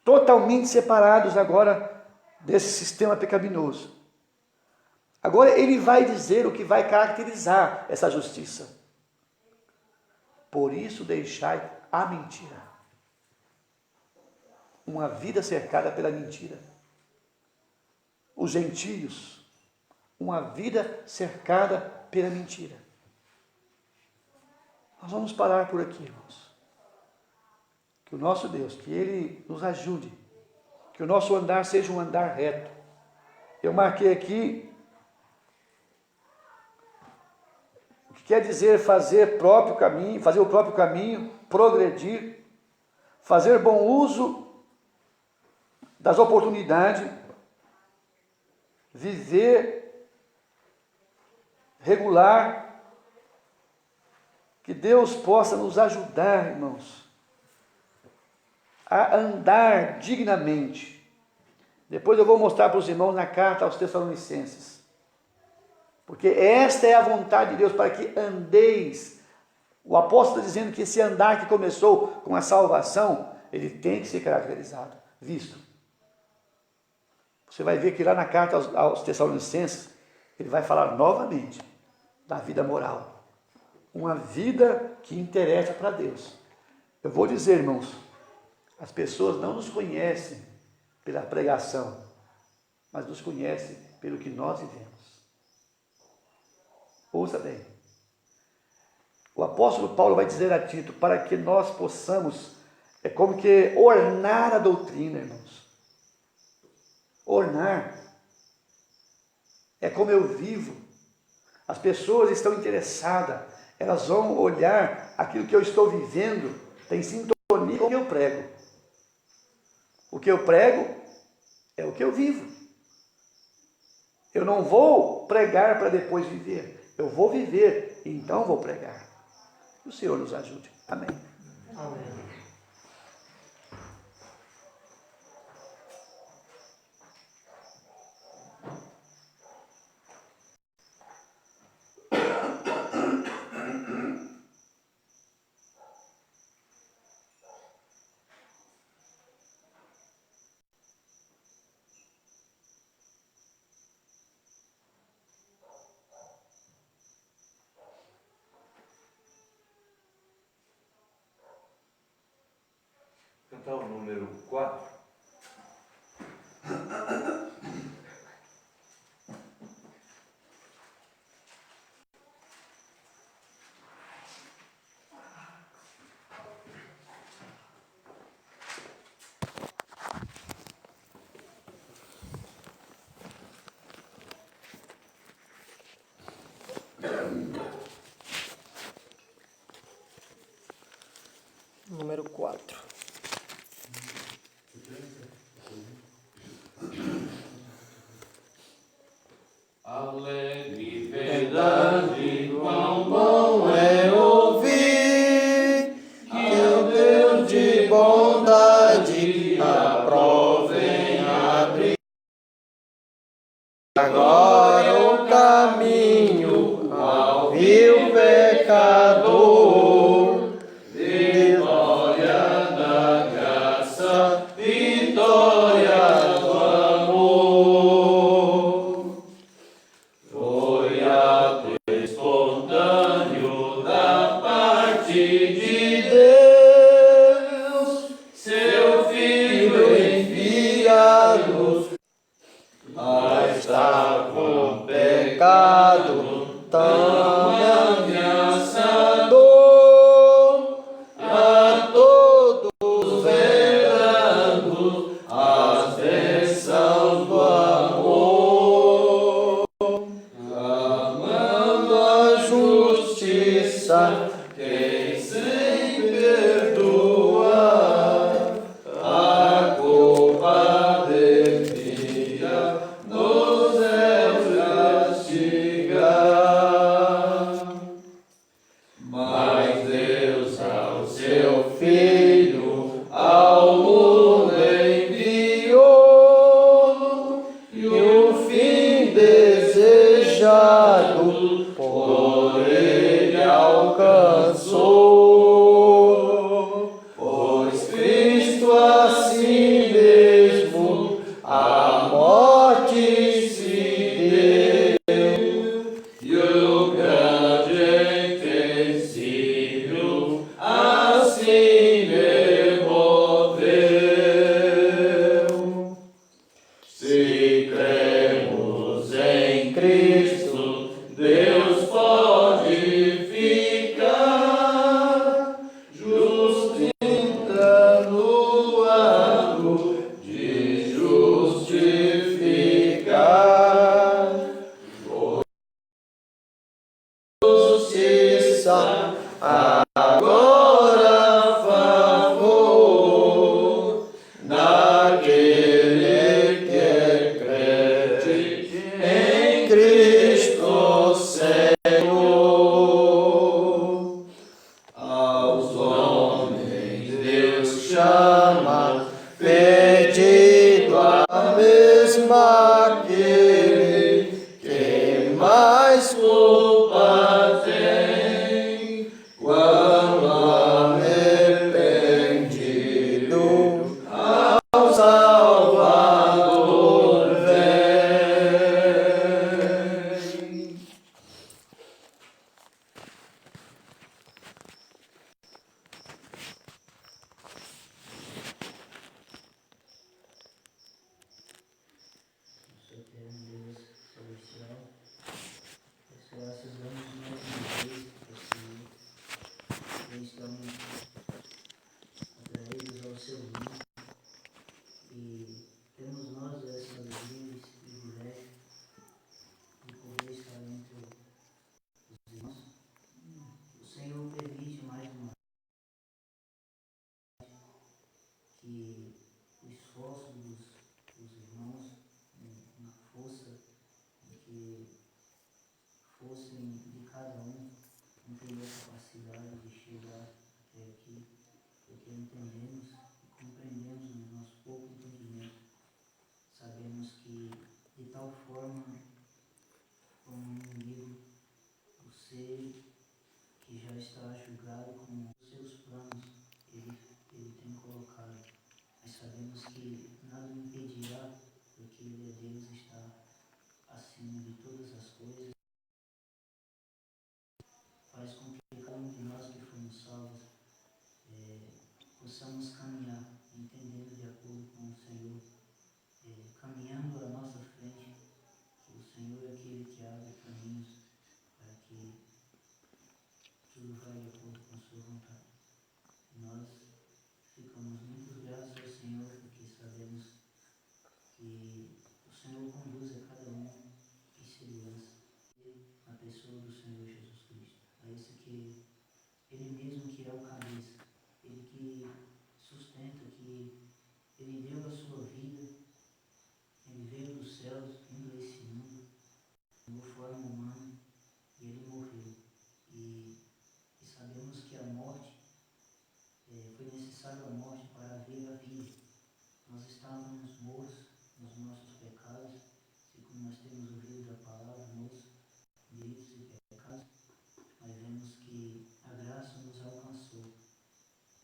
totalmente separados agora desse sistema pecaminoso. Agora ele vai dizer o que vai caracterizar essa justiça. Por isso deixai a mentira. Uma vida cercada pela mentira. Os gentios, uma vida cercada pela mentira. Nós vamos parar por aqui, irmãos. Que o nosso Deus, que Ele nos ajude, que o nosso andar seja um andar reto. Eu marquei aqui o que quer dizer fazer o próprio caminho, progredir, fazer bom uso das oportunidades, viver regular. Que Deus possa nos ajudar, irmãos, a andar dignamente. Depois eu vou mostrar para os irmãos na carta aos Tessalonicenses. Porque esta é a vontade de Deus, para que andeis. O apóstolo está dizendo que esse andar que começou com a salvação, ele tem que ser caracterizado, visto. Você vai ver que lá na carta aos Tessalonicenses, ele vai falar novamente da vida moral. Uma vida que interessa para Deus. Eu vou dizer, irmãos, as pessoas não nos conhecem pela pregação, mas nos conhecem pelo que nós vivemos. Ouça bem. O apóstolo Paulo vai dizer a Tito, para que nós possamos, é como que ornar a doutrina, irmãos. Ornar. É como eu vivo. As pessoas estão interessadas. Elas vão olhar aquilo que eu estou vivendo, tem sintonia com o que eu prego. O que eu prego é o que eu vivo. Eu não vou pregar para depois viver. Eu vou viver e então vou pregar. Que o Senhor nos ajude. Amém. Amém. Cantar o número 4. Número 4. Alegre Verdade, quão bom é ouvir que o Deus de bondade aprova em abrir agora o caminho ao vil pecador. Vitória da graça, vitória do amor. Foi ato espontâneo da parte de Deus, seu Filho enviado a estar com pecado tão ameaçador, a todos velando as bênçãos do amor, amando a justiça, quem sem perdoar a culpa devia nos céus castigar. Mas Deus ao seu Filho ao mundo enviou, e o fim desejado por ele alcançou. Pois Cristo assim mesmo a morte se deu, e o grande invencível assim me moveu. Se cremos em Cristo, justiça, agora a favor daquele que crede em Cristo Senhor. Aos homens Deus chama, pedindo a mesma aquele que mais culpa tem, quando arrependido ao Salvador vem. Nosso eterno Deus celestial, as graças damos mais uma vez ao Senhor, e estamos atraídos ao seu nome, e temos nós essa alegria, esse privilégio de poder estar entre os irmãos. O Senhor permite mais uma vez que o esforço dos irmãos na força que fossem de cada um não teria capacidade de chegar até aqui, porque entendemos e compreendemos no nosso pouco entendimento. Sabemos que de tal forma como um inimigo, o ser que já está julgado com os seus planos, ele tem colocado. Mas sabemos que nada o impedirá, porque ele é Deus, está acima de todas as coisas. Faz com que cada um de nós que fomos salvos possamos caminhar, entendendo de acordo com o Senhor, caminhando à nossa frente. O Senhor é aquele que abre caminhos para que tudo vá de acordo com a sua vontade. Nós ficamos muito gratos ao Senhor, porque sabemos que o Senhor conduz a cada um em segurança na pessoa do Senhor Jesus Cristo. A esse que Ele mesmo que é o cabeça, Ele que sustenta, que Ele deu a sua vida, Ele veio dos céus, vindo a esse mundo, tomou forma humana e Ele morreu. E sabemos que a morte, foi necessário a morte para haver a vida. Nós estávamos mortos nos nossos pecados, assim como nós temos ouvido da palavra, nos delitos e pecados, mas vemos que a graça nos alcançou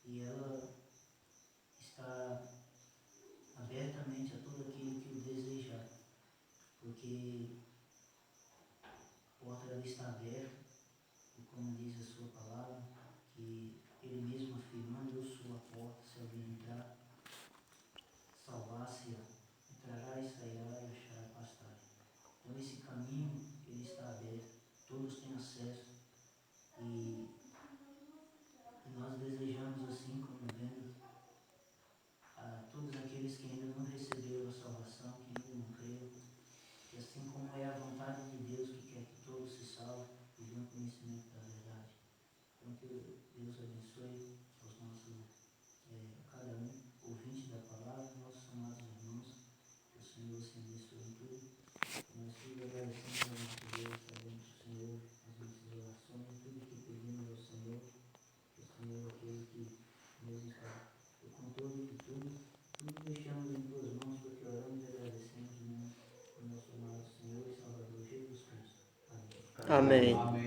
e ela está abertamente a todo aquele que o desejar, porque a porta dela está aberta e, como diz a sua palavra, que Ele mesmo afirmando: eu sou a porta, se alguém entrar, salvar-se-á, entrará e sairá e achará pastagem. Então esse caminho, ele está aberto, todos têm acesso, e nós desejamos, assim como vendo a todos aqueles que ainda não receberam a salvação, que ainda não creram, que assim como é a vontade de Deus que quer que todos se salvem e venham ao conhecimento da verdade. Então que Deus abençoe aos nossos, cada um, ouvinte da palavra, nossos amados irmãos, que o Senhor se abençoe em tudo. Nós tudo agradecemos ao nosso Deus, sabemos que o Senhor, as nossas orações, tudo que pedimos ao Senhor, que o Senhor é aquele que mesmo está o controle de tudo deixamos em tuas mãos, porque oramos e agradecemos no nome do nosso amado Senhor e Salvador Jesus Cristo. Amém. Amém.